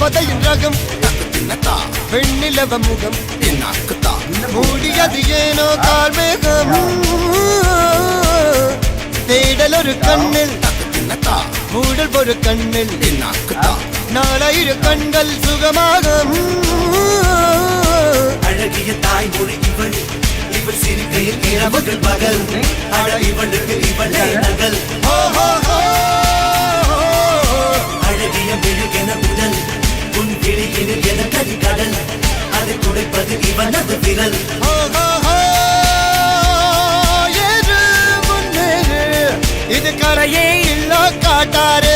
தேவதையின் ரகம் வெண்ணிலவ முகம் மூடியது ஏனோ கார்மேகம் தேடல் ஒரு கண்ணில் மூடல் ஒரு கண்ணில் நாலாயிர கண்கள் சுகமாக அழகிய தாய்மொழி இவள் இவள் சிரிக்கையில் இரவுகள் பகல் அழ இவளுக்கு இவளே நகல் அழகிய மெழுகென உடல் உன் கிளியினில் என கதி கடல் அதை துடைப்பது இவனது விரல் இது கரையே இல்ல காட்டாரு